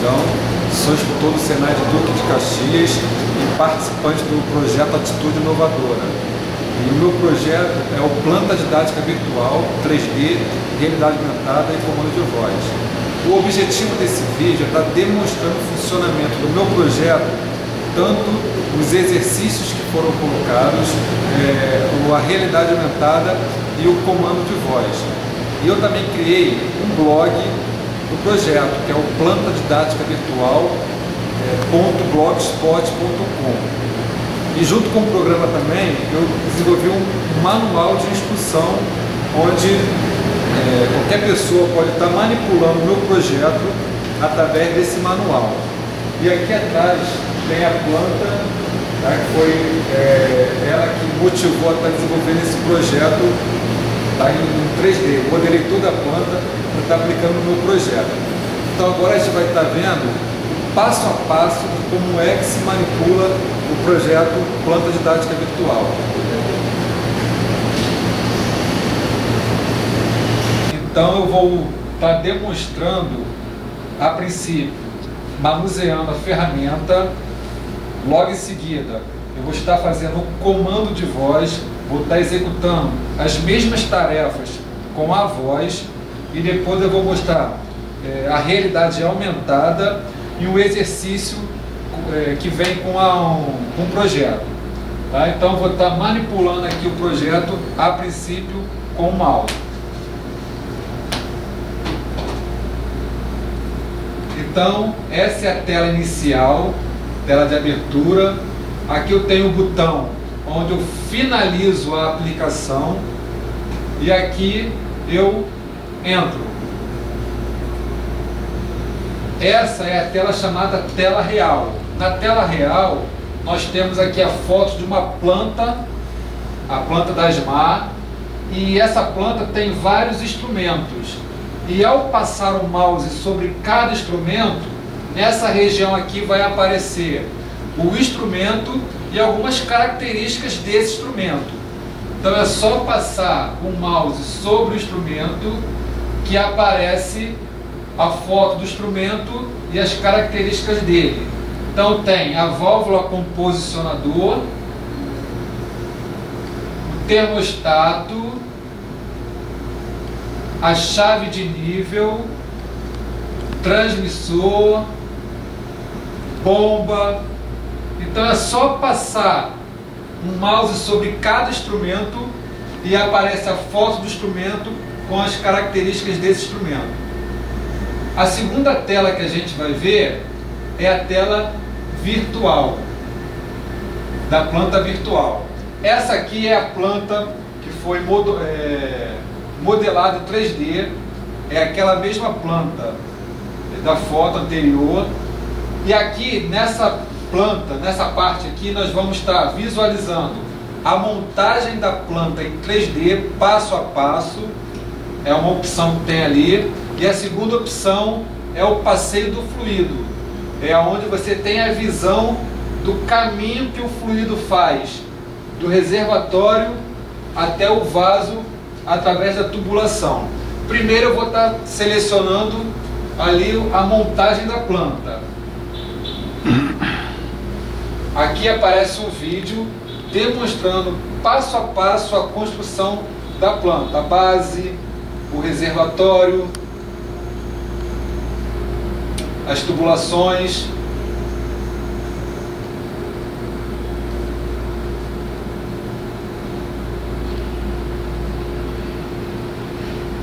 Perdão, sou instrutor do Senai de Duque de Caxias e participante do projeto Atitude Inovadora. E o meu projeto é o Planta Didática Virtual 3D, Realidade Aumentada e Comando de Voz. O objetivo desse vídeo é estar demonstrando o funcionamento do meu projeto, tanto os exercícios que foram colocados, a realidade aumentada e o comando de voz. E eu também criei um blog do projeto, que é o Planta Didática Virtual.blogspot.com. E junto com o programa também, eu desenvolvi um manual de instrução, onde qualquer pessoa pode estar manipulando o meu projeto através desse manual. E aqui atrás tem a planta, tá, que foi ela que motivou a estar desenvolvendo esse projeto, tá, em 3D. Eu modelei toda a planta para estar aplicando no meu projeto. Então agora a gente vai estar vendo o passo a passo de como é que se manipula o projeto Planta Didática Virtual. Então eu vou estar demonstrando, a princípio, manuseando a ferramenta. Logo em seguida, eu vou estar fazendo o comando de voz, vou estar executando as mesmas tarefas com a voz e depois eu vou mostrar a realidade aumentada e o exercício que vem com o projeto. Tá? Então eu vou estar manipulando aqui o projeto, a princípio, com o mouse. Então, essa é a tela inicial, tela de abertura. Aqui eu tenho o botão onde eu finalizo a aplicação e aqui eu entro. Essa é a tela chamada tela real. Na tela real nós temos aqui a foto de uma planta, a planta da Asmar, e essa planta tem vários instrumentos. E ao passar o mouse sobre cada instrumento, nessa região aqui vai aparecer o instrumento e algumas características desse instrumento. Então é só passar o mouse sobre o instrumento que aparece a foto do instrumento e as características dele. Então tem a válvula com posicionador, o termostato, a chave de nível, transmissor, bomba. Então é só passar um mouse sobre cada instrumento e aparece a foto do instrumento com as características desse instrumento. A segunda tela que a gente vai ver é a tela virtual, da planta virtual. Essa aqui é a planta que foi modelada em 3D, é aquela mesma planta da foto anterior. E aqui nessa planta, nessa parte aqui, nós vamos estar visualizando a montagem da planta em 3D, passo a passo. É uma opção que tem ali. E a segunda opção é o passeio do fluido, é onde você tem a visão do caminho que o fluido faz, do reservatório até o vaso, através da tubulação. Primeiro eu vou estar selecionando ali a montagem da planta. Aqui aparece um vídeo demonstrando passo a passo a construção da planta, a base, o reservatório, as tubulações.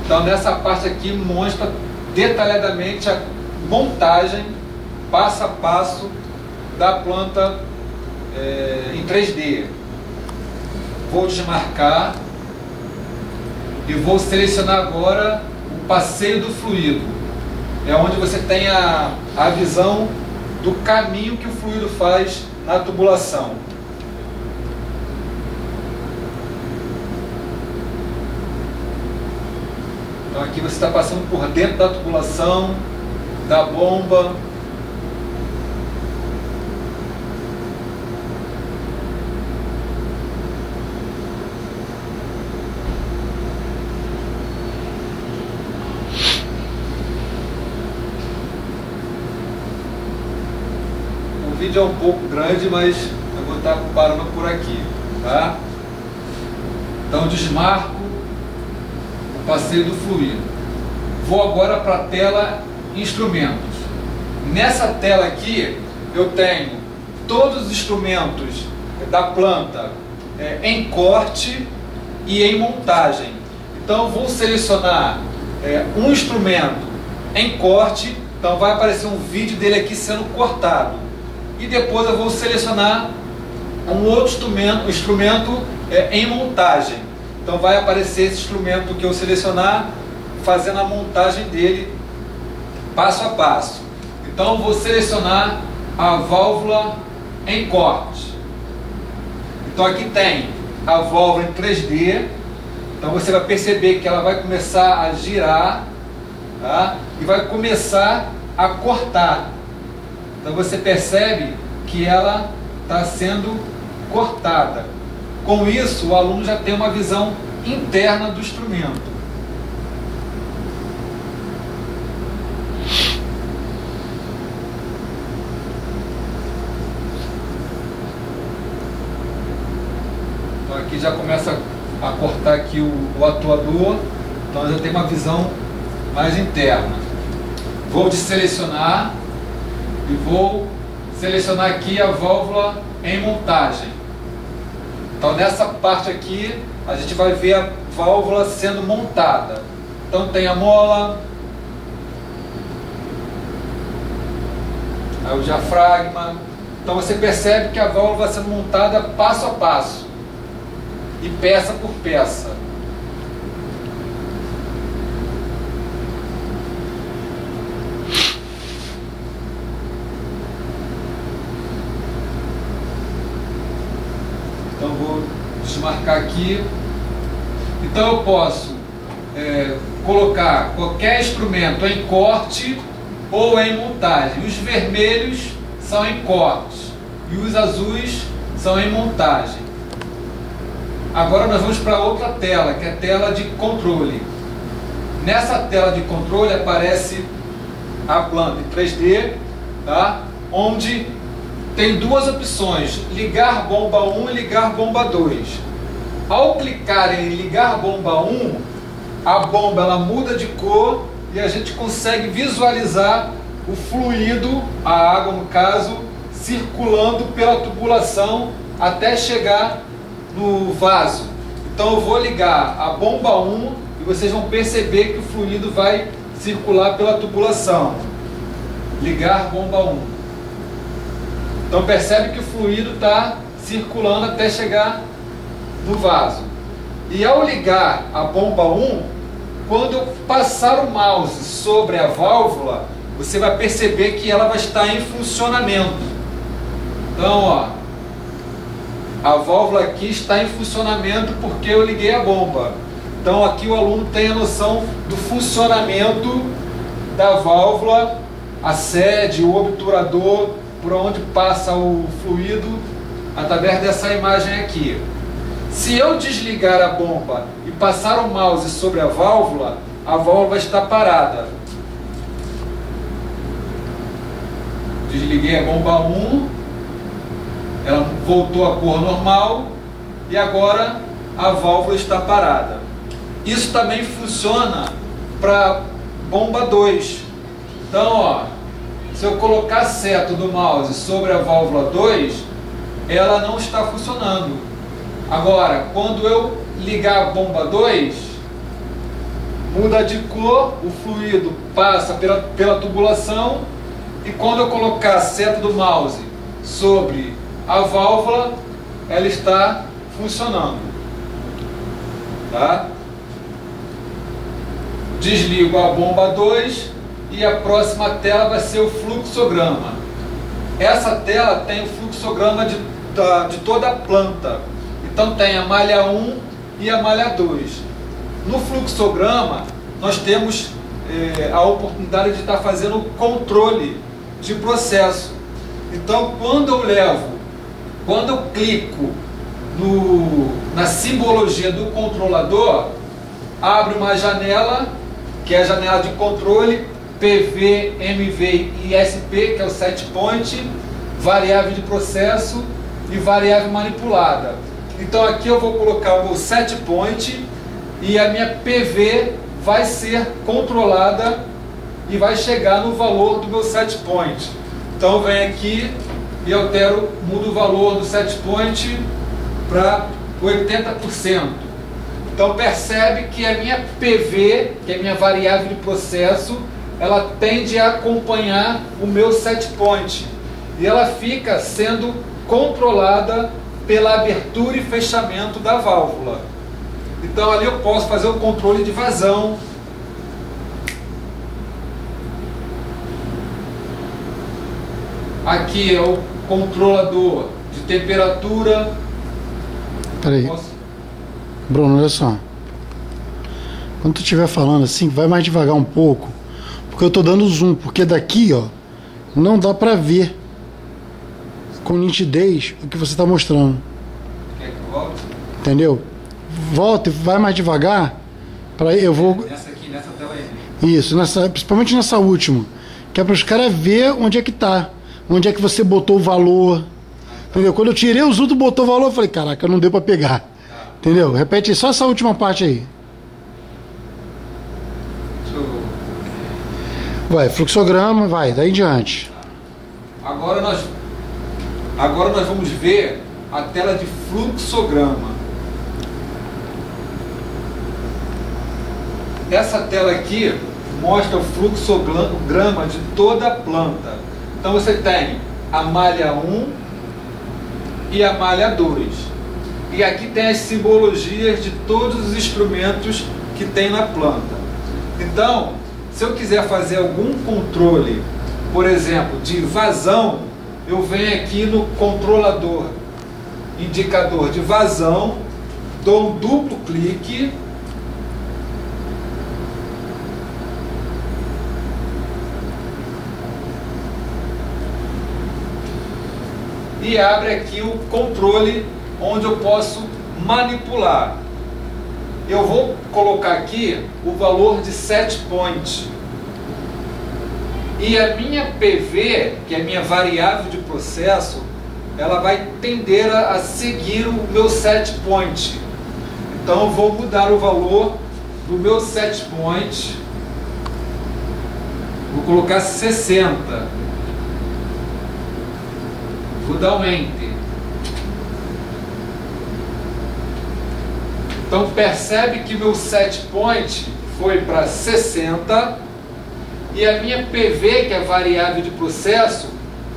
Então nessa parte aqui mostra detalhadamente a montagem passo a passo da planta em 3D. Vou desmarcar e vou selecionar agora o passeio do fluido. É onde você tem a visão do caminho que o fluido faz na tubulação. Então aqui você está passando por dentro da tubulação, da bomba. vídeo é um pouco grande, mas eu vou estar parando por aqui, tá? Então desmarco o passeio do fluido. Vou agora para a tela instrumentos. Nessa tela aqui eu tenho todos os instrumentos da planta em corte e em montagem. Então vou selecionar um instrumento em corte, então vai aparecer um vídeo dele aqui sendo cortado. E depois eu vou selecionar um outro instrumento em montagem. Então vai aparecer esse instrumento que eu selecionar, fazendo a montagem dele passo a passo. Então vou selecionar a válvula em corte. Então aqui tem a válvula em 3D. Então você vai perceber que ela vai começar a girar, tá? E vai começar a cortar. Então você percebe que ela está sendo cortada. Com isso, o aluno já tem uma visão interna do instrumento. Então aqui já começa a cortar aqui o atuador, então já tem uma visão mais interna. Vou desselecionar e vou selecionar aqui a válvula em montagem. Então nessa parte aqui a gente vai ver a válvula sendo montada. Então tem a mola, aí o diafragma. Então você percebe que a válvula vai sendo montada passo a passo e peça por peça. Então vou desmarcar aqui. Então eu posso colocar qualquer instrumento em corte ou em montagem. Os vermelhos são em corte e os azuis são em montagem. Agora nós vamos para outra tela, que é a tela de controle. Nessa tela de controle aparece a planta em 3D, tá? Onde tem duas opções: ligar bomba 1 e ligar bomba 2. Ao clicar em ligar bomba 1, a bomba ela muda de cor e a gente consegue visualizar o fluido, a água no caso, circulando pela tubulação até chegar no vaso. Então eu vou ligar a bomba 1 e vocês vão perceber que o fluido vai circular pela tubulação. Ligar bomba 1. Então percebe que o fluido está circulando até chegar no vaso. E ao ligar a bomba 1, quando eu passar o mouse sobre a válvula, você vai perceber que ela vai estar em funcionamento. Então, ó, a válvula aqui está em funcionamento porque eu liguei a bomba. Então aqui o aluno tem a noção do funcionamento da válvula, a sede, o obturador, por onde passa o fluido, através dessa imagem aqui. Se eu desligar a bomba e passar o mouse sobre a válvula vai estar parada. Desliguei a bomba 1, ela voltou à cor normal e agora a válvula está parada. Isso também funciona para bomba 2. Então, ó, se eu colocar a seta do mouse sobre a válvula 2, ela não está funcionando. Agora, quando eu ligar a bomba 2, muda de cor, o fluido passa pela tubulação, e quando eu colocar a seta do mouse sobre a válvula, ela está funcionando. Tá? Desligo a bomba 2 e a próxima tela vai ser o fluxograma. Essa tela tem o fluxograma de toda a planta. Então tem a malha 1 e a malha 2. No fluxograma nós temos a oportunidade de estar fazendo o controle de processo. Então quando eu clico na simbologia do controlador, abre uma janela, que é a janela de controle, PV, MV e SP, que é o set point. variável de processo e variável manipulada. Então aqui eu vou colocar o meu set point e a minha PV vai ser controlada e vai chegar no valor do meu set point. Então eu venho aqui e altero, mudo o valor do set point para 80%. Então percebe que a minha PV, que é a minha variável de processo, ela tende a acompanhar o meu set point e ela fica sendo controlada pela abertura e fechamento da válvula. Então ali eu posso fazer o controle de vazão. Aqui é o controlador de temperatura. Peraí, Bruno, olha só. Quando tu estiver falando assim, vai mais devagar um pouco, porque eu tô dando zoom, porque daqui, ó, não dá pra ver com nitidez o que você está mostrando. Quer que eu volte? Entendeu? Volta e vai mais devagar. Para eu vou. Nessa aqui, nessa tela aí. Isso, principalmente nessa última, que é para os caras ver onde é que tá, onde é que você botou o valor. Entendeu? Quando eu tirei o zoom, tu botou o valor, eu falei, caraca, não deu para pegar. Entendeu? Repete só essa última parte aí. Vai, fluxograma, vai, daí em diante. Agora nós vamos ver a tela de fluxograma. Essa tela aqui mostra o fluxograma de toda a planta. Então você tem a malha 1 e a malha 2. E aqui tem as simbologias de todos os instrumentos que tem na planta. Então, se eu quiser fazer algum controle, por exemplo, de vazão, eu venho aqui no controlador, indicador de vazão, dou um duplo clique e abre aqui o controle onde eu posso manipular. Eu vou colocar aqui o valor de set point. E a minha PV, que é a minha variável de processo, ela vai tender a seguir o meu set point. Então eu vou mudar o valor do meu set point. Vou colocar 60. Vou dar um Enter. Então percebe que meu set point foi para 60 e a minha PV, que é a variável de processo,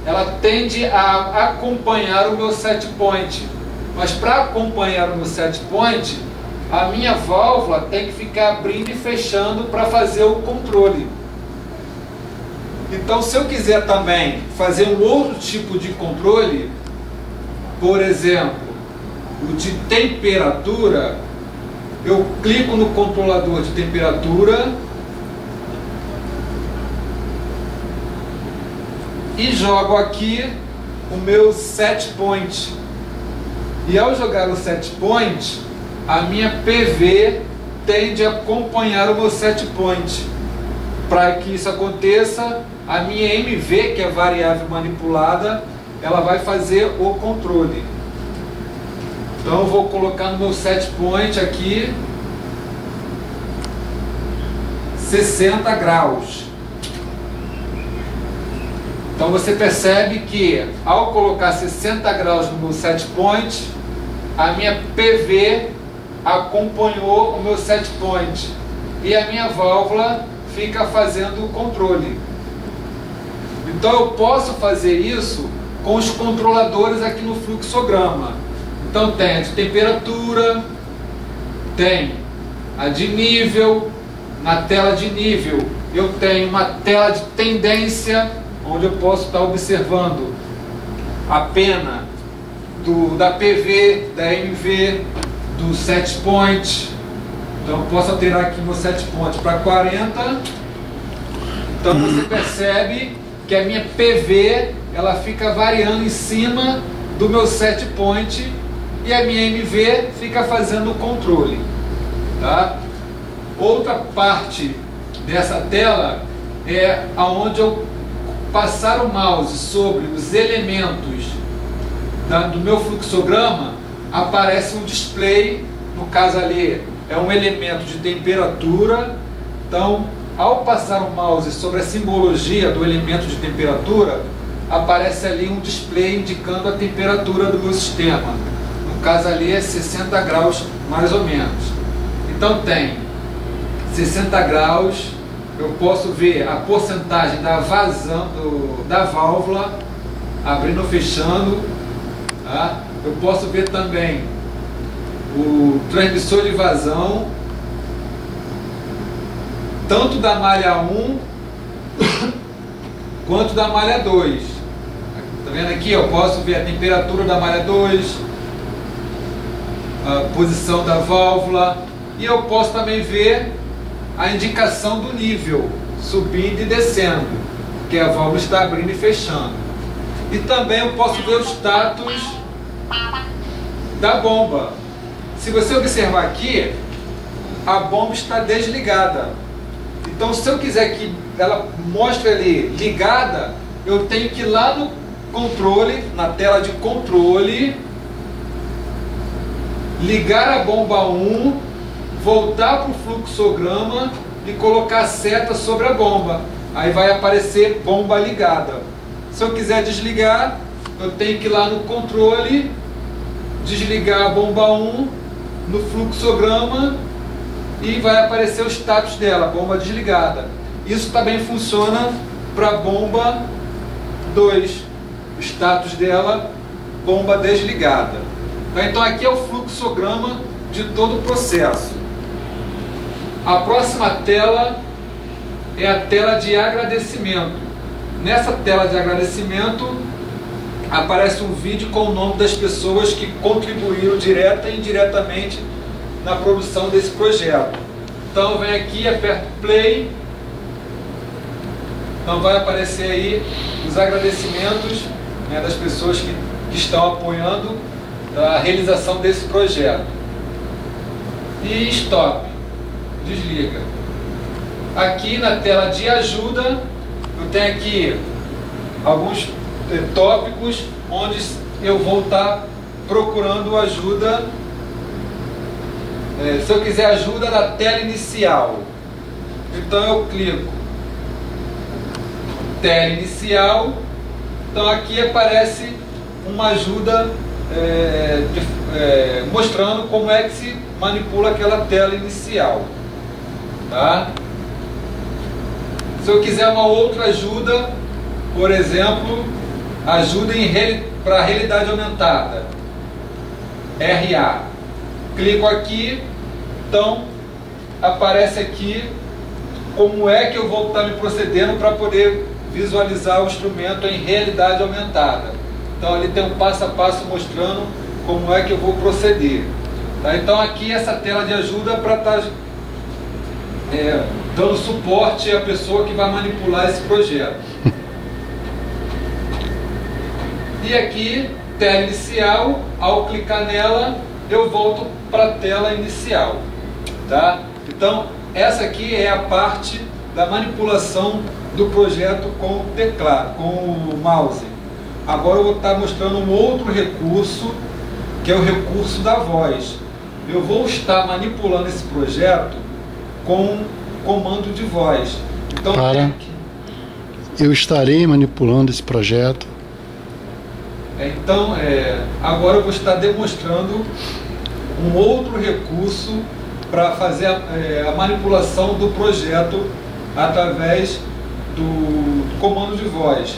ela tende a acompanhar o meu set point. Mas para acompanhar o meu set point, a minha válvula tem que ficar abrindo e fechando para fazer o controle. Então, se eu quiser também fazer um outro tipo de controle, por exemplo, o de temperatura, eu clico no controlador de temperatura e jogo aqui o meu set point. E ao jogar o set point, a minha PV tende a acompanhar o meu set point. Para que isso aconteça, a minha MV, que é a variável manipulada, ela vai fazer o controle. Então eu vou colocar no meu set point aqui 60 graus. Então você percebe que ao colocar 60 graus no meu set point, a minha PV acompanhou o meu set point e a minha válvula fica fazendo o controle. Então eu posso fazer isso com os controladores aqui no fluxograma. Então tem a de temperatura, tem a de nível. Na tela de nível eu tenho uma tela de tendência, onde eu posso estar observando a pena da PV, da MV, do set point. Então eu posso alterar aqui meu set point para 40. Então você percebe que a minha PV ela fica variando em cima do meu set point e a minha MV fica fazendo o controle, tá? Outra parte dessa tela é aonde eu passar o mouse sobre os elementos do meu fluxograma, aparece um display, no caso ali é um elemento de temperatura. Então, ao passar o mouse sobre a simbologia do elemento de temperatura, aparece ali um display indicando a temperatura do meu sistema. No caso ali é 60 graus mais ou menos. Então tem 60 graus, eu posso ver a porcentagem da vazão da válvula abrindo ou fechando, tá? Eu posso ver também o transmissor de vazão, tanto da malha 1 quanto da malha 2. Tá vendo aqui? Eu posso ver a temperatura da malha 2, a posição da válvula, e eu posso também ver a indicação do nível, subindo e descendo, que a válvula está abrindo e fechando. E também eu posso ver o status da bomba. Se você observar aqui, a bomba está desligada. Então, se eu quiser que ela mostre ali ligada, eu tenho que ir lá no controle, na tela de controle, ligar a bomba 1, voltar para o fluxograma e colocar a seta sobre a bomba. Aí vai aparecer bomba ligada. Se eu quiser desligar, eu tenho que ir lá no controle, desligar a bomba 1 no fluxograma e vai aparecer o status dela, bomba desligada. Isso também funciona para a bomba 2, o status dela, bomba desligada. Então aqui é o fluxograma de todo o processo. A próxima tela é a tela de agradecimento. Nessa tela de agradecimento aparece um vídeo com o nome das pessoas que contribuíram direta e indiretamente na produção desse projeto. Então vem aqui, aperto play. Então vai aparecer aí os agradecimentos, né, das pessoas que estão apoiando a realização desse projeto. E stop, desliga. Aqui na tela de ajuda, eu tenho aqui alguns tópicos onde eu vou estar procurando ajuda. Se eu quiser ajuda na tela inicial, então eu clico tela inicial. Então aqui aparece uma ajuda mostrando como é que se manipula aquela tela inicial, tá? Se eu quiser uma outra ajuda, por exemplo, ajuda para realidade aumentada, RA, clico aqui, então aparece aqui como é que eu vou estar me procedendo para poder visualizar o instrumento em realidade aumentada. Então ali tem um passo a passo mostrando como é que eu vou proceder, tá? Então aqui essa tela de ajuda para estar dando suporte à pessoa que vai manipular esse projeto. E aqui, tela inicial, ao clicar nela, eu volto para a tela inicial, tá? Então, essa aqui é a parte da manipulação do projeto com o teclado, com o mouse. Agora eu vou estar mostrando um outro recurso, que é o recurso da voz. Eu vou estar manipulando esse projeto com comando de voz. Então, eu estarei manipulando esse projeto. Então, agora eu vou estar demonstrando um outro recurso para fazer a manipulação do projeto através do comando de voz.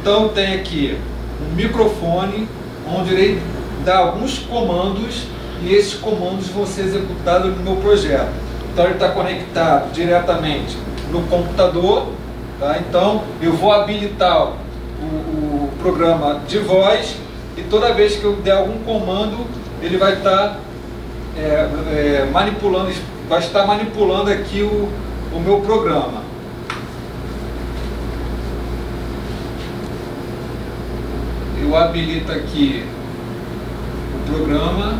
Então, tem aqui um microfone, onde irei dar alguns comandos e esses comandos vão ser executados no meu projeto. Então, ele está conectado diretamente no computador, tá? Então, eu vou habilitar o programa de voz e toda vez que eu der algum comando, ele vai estar manipulando aqui o meu programa. Eu habilito aqui o programa.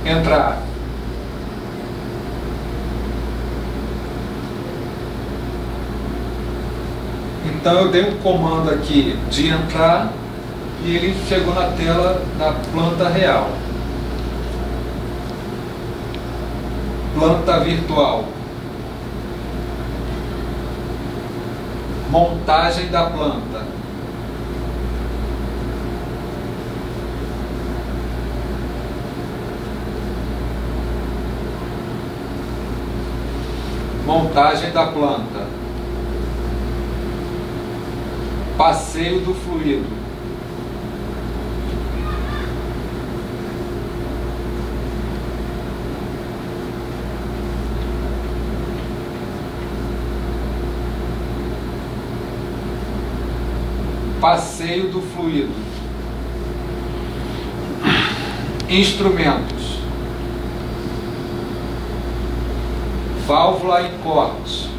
Entrar. Então eu dei um comando aqui de entrar e ele chegou na tela da planta real. Planta virtual. Montagem da planta. Montagem da planta. Passeio do fluido. Passeio do fluido. Instrumentos. Válvula em corte.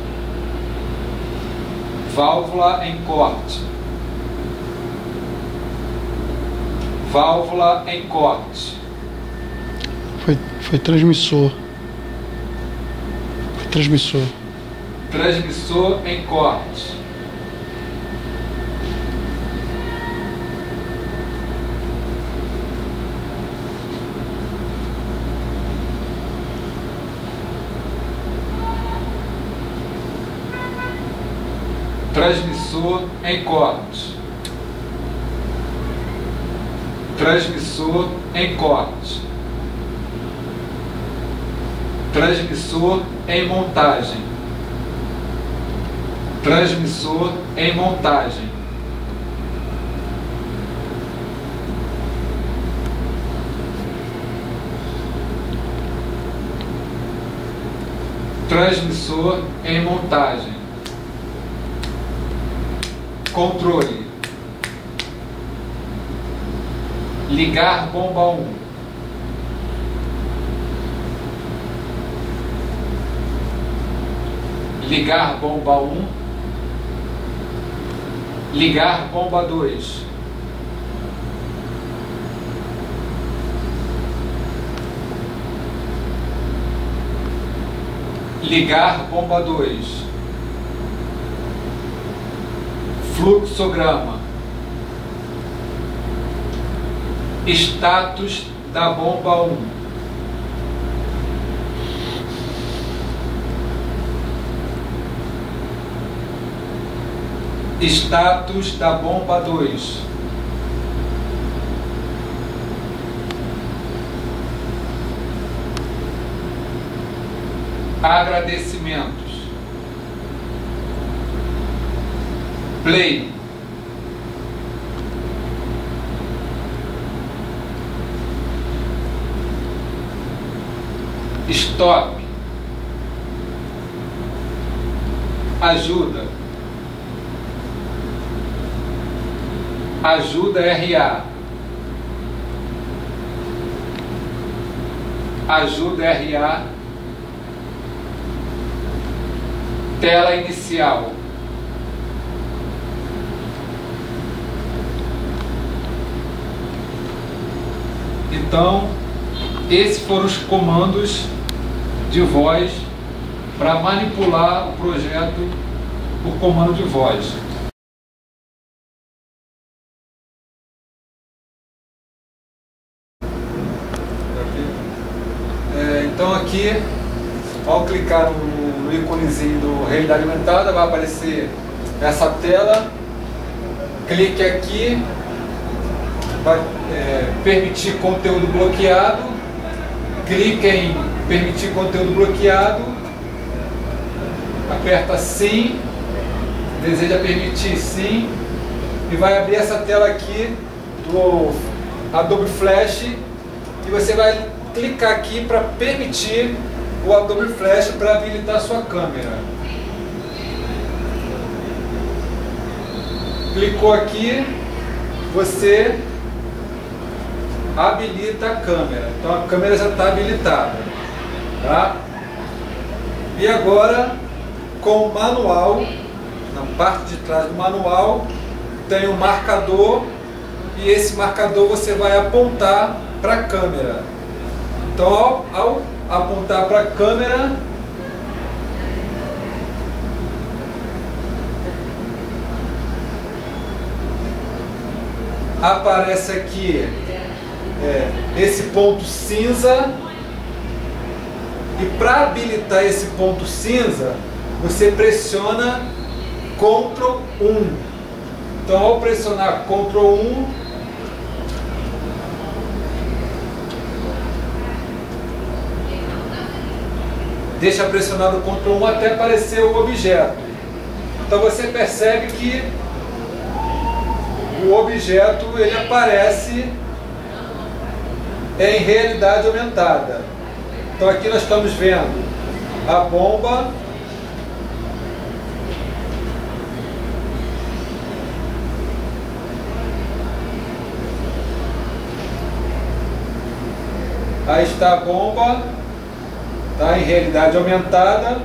Válvula em corte. Válvula em corte. Foi transmissor. Foi transmissor. Transmissor em corte. Transmissor em corte. Transmissor em corte. Transmissor em montagem. Transmissor em montagem. Transmissor em montagem. Controle. Ligar bomba 1. Ligar bomba 1. Ligar bomba 2. Ligar bomba 2. Fluxograma. Status da bomba 1. Status da bomba 2. Agradecimentos. Play. Stop. Ajuda. Ajuda RA. Ajuda RA. Tela inicial. Então, esses foram os comandos de voz para manipular o projeto por comando de voz. Então aqui, ao clicar no íconezinho do realidade aumentada, vai aparecer essa tela. Clique aqui, vai permitir conteúdo bloqueado. Clique em permitir conteúdo bloqueado. Aperta sim. Deseja permitir sim. E vai abrir essa tela aqui do Adobe Flash. E você vai clicar aqui para permitir o Adobe Flash para habilitar sua câmera. Clicou aqui, você habilita a câmera. Então a câmera já está habilitada, tá? E agora, com o manual, na parte de trás do manual, tem um marcador e esse marcador você vai apontar para a câmera. Então, ao apontar para a câmera, aparece aqui esse ponto cinza, e para habilitar esse ponto cinza, você pressiona Ctrl 1. Então, ao pressionar Ctrl 1, deixa pressionado o Ctrl 1 até aparecer o objeto. Então você percebe que o objeto ele aparece em realidade aumentada. Então aqui nós estamos vendo a bomba, aí está a bomba, está em realidade aumentada.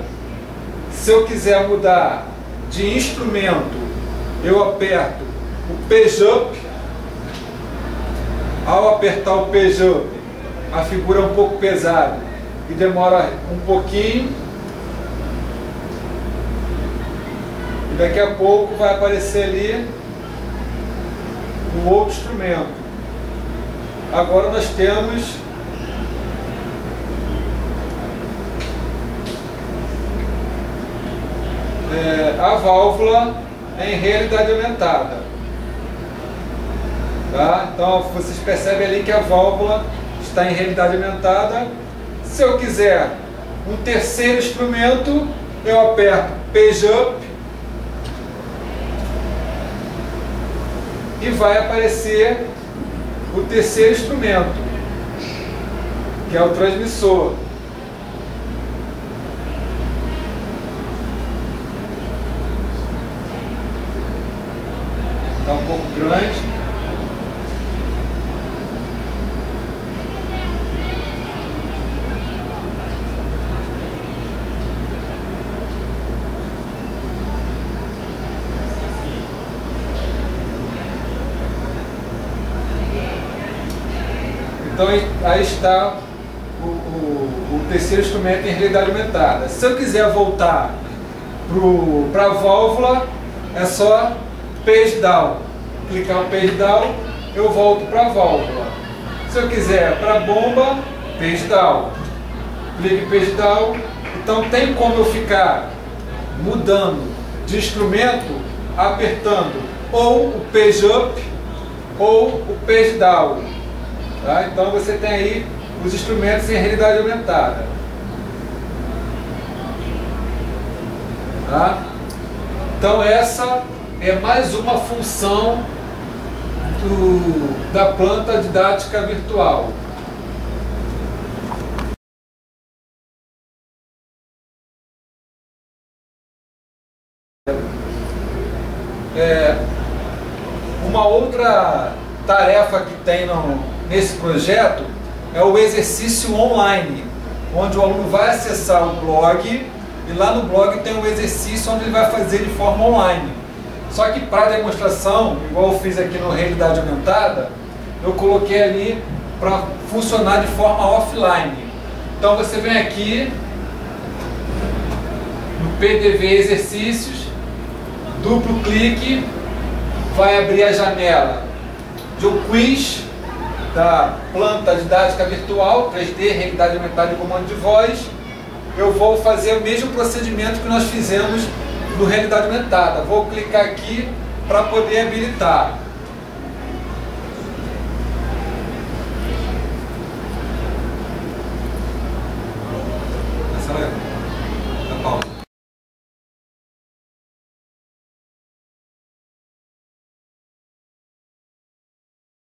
Se eu quiser mudar de instrumento, eu aperto o Page Up. Ao apertar o Page Up, a figura é um pouco pesada e demora um pouquinho. E daqui a pouco vai aparecer ali um outro instrumento. Agora nós temos a válvula em realidade aumentada. Tá? Então vocês percebem ali que a válvula está em realidade aumentada. Se eu quiser um terceiro instrumento, eu aperto Page Up e vai aparecer o terceiro instrumento, que é o transmissor. Está um pouco grande. Então aí está o terceiro instrumento em realidade aumentada. Se eu quiser voltar para a válvula, é só Page Down. Clicar no Page Down, eu volto para a válvula. Se eu quiser para a bomba, Page Down. Clique em Page Down. Então tem como eu ficar mudando de instrumento, apertando ou o Page Up ou o Page Down. Tá? Então você tem aí os instrumentos em realidade aumentada. Tá? Então essa é mais uma função da planta didática virtual. Uma outra tarefa que tem nesse projeto é o exercício online, onde o aluno vai acessar o blog e lá no blog tem um exercício onde ele vai fazer de forma online. Só que para demonstração, igual eu fiz aqui no Realidade Aumentada, eu coloquei ali para funcionar de forma offline. Então você vem aqui no PDV Exercícios, duplo clique, vai abrir a janela de um quiz da planta didática virtual, 3D, realidade aumentada e comando de voz. Eu vou fazer o mesmo procedimento que nós fizemos no realidade aumentada. Vou clicar aqui para poder habilitar. Essa é